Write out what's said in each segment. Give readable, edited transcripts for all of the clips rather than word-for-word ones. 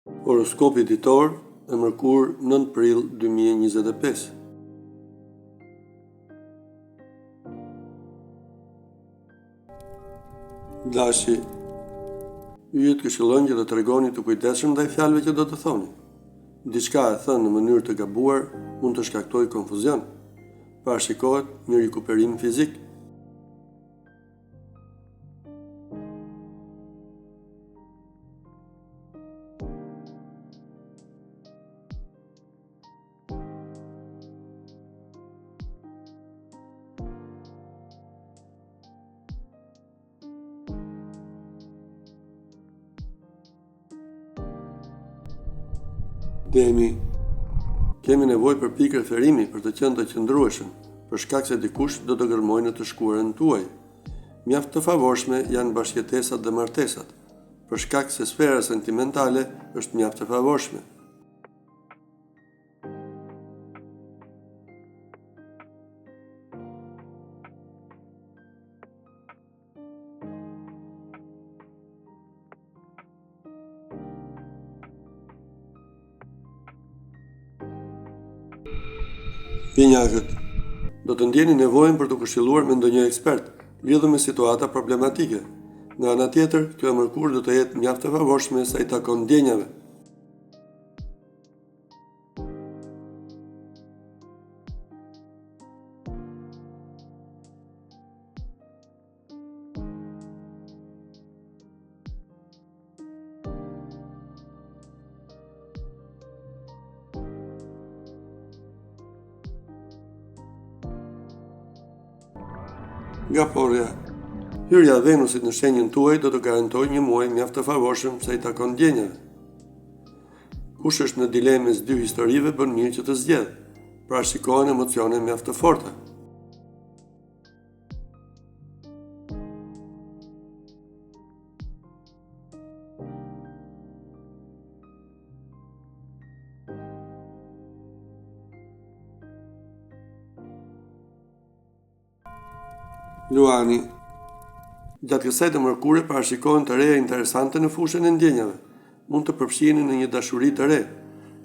Horoskopi ditor e mërkur 9 prill 2025. Dashi, ju të këshillon që do të regoni të kujdesshëm ndaj fjalëve që do të thoni. Diçka e thënë në mënyrë të gabuar mund të shkaktojë konfuzion. Parashikohet një rikuperim fizik. Demi, kemi nevojë për pikë referimi për të qenë të qëndrueshëm, për shkak se dikush do të gërmojë në të shkuarën tuaj. Mjaft të favorshme janë bashkëjetesat dhe martesat, për shkak se sfera sentimentale është mjaft e favorshme. Binjakët, do të ndjeni nevojën për të këshilluar me ndonjë ekspert lidhur me situata problematike. Nga ana tjetër, kjo e mërkur do të jetë mjaft e favorshme sa i takon ndjenjave. Nga porja, hyrja e Venusit në shenjën tuaj do të garantojë një muaj mjaft të favorshëm sa i takon ndjenjave. Kush është në dilemë mes dy historive bën mirë që të zgjedhë. Parashikohen emocione mjaft të forta. Luani, gjatë kësaj të mërkure parashikohen të reja interesante në fushën e ndjenjave. Mund të përfshiheni në një dashuri të re.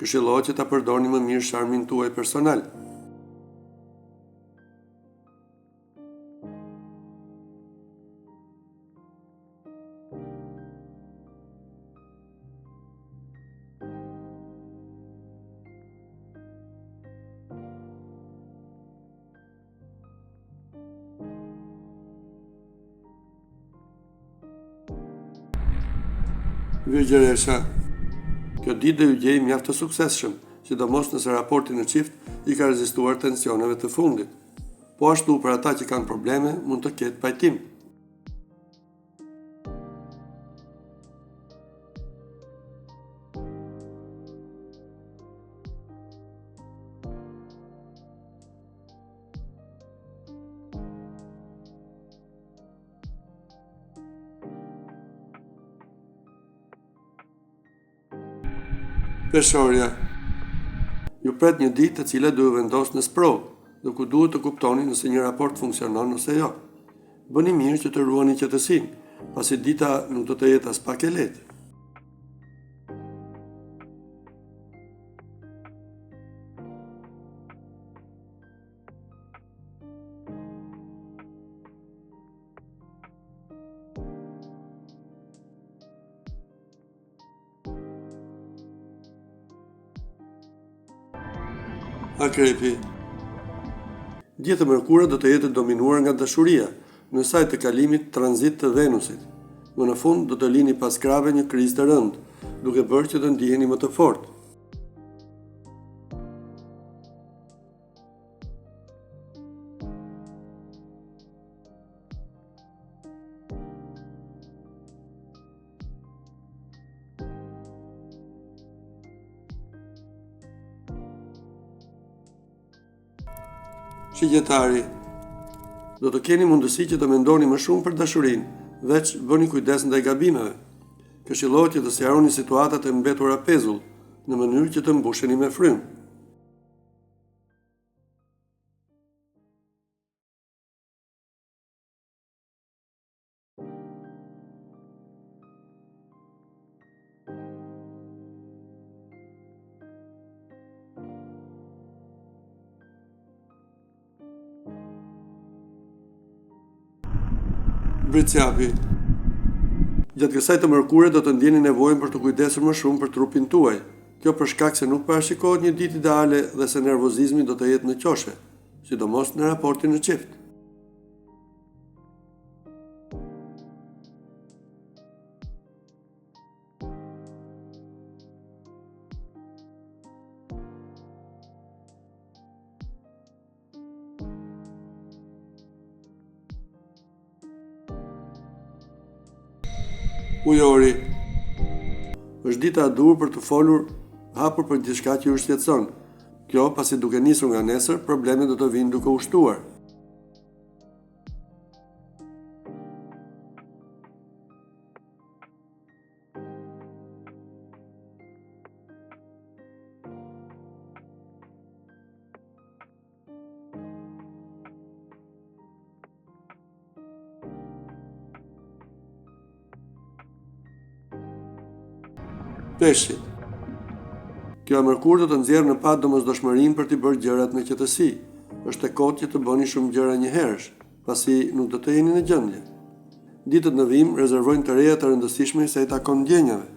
Këshillohet që ta përdorni më mirë sharmin tuaj personal. Virgjëresha, kjo ditë do ju gjejë mjaft të suksesshëm, sidomos nëse raporti në çift i ka rezistuar tensioneve të fundit. Po ashtu për ata që kanë probleme, mund të ketë pajtim. Peshorja, ju pret një ditë e cila do ju vendos në sprovë, dhe ku duhet të kuptoni nëse një raport funksionon ose jo. Bëni mirë që të ruani qetësinë, pasi dita nuk do të jetë as pak e lehtë. Akrepi, djetë e mërkura do të jetë dominuar nga dashuria, në saj të kalimit tranzit të Venusit. Më në fund do të lini pas krave një krizë të rëndë, duke bërë që të ndiheni më të fortë. Shigjetari, do të keni mundësi që të mendoni më shumë për dashurinë, veç bëni kujdes ndaj gabimeve. Këshillohet që të sqaroni situatat e mbetura pezull, në mënyrë që të mbusheni me frymë. Britsjapi. Gjatë kësaj të mërkure do të ndjeni nevojën për të kujdesur më shumë për trupin tuaj. Kjo për shkak se nuk parashikohet një ditë ideale dhe se nervozizmi do të jetë në qoshe, sidomos në raportin në çift. Ujori. Është dita e dur për të folur hapur për diçka që ju shqetëson. Kjo pasi duke nisur nga nesër, problemet do të vinë duke u shtuar. Peshqit. Kjo e mërkur do të nxjerrë në pat domosdoshmërinë për t'i bërë gjërat me qetësi. Është e kotë që të bëni shumë gjëra një herësh, pasi nuk do të jeni në gjendje. Ditët në vim rezervojnë të reja të rëndësishme se i takon ndjenjave.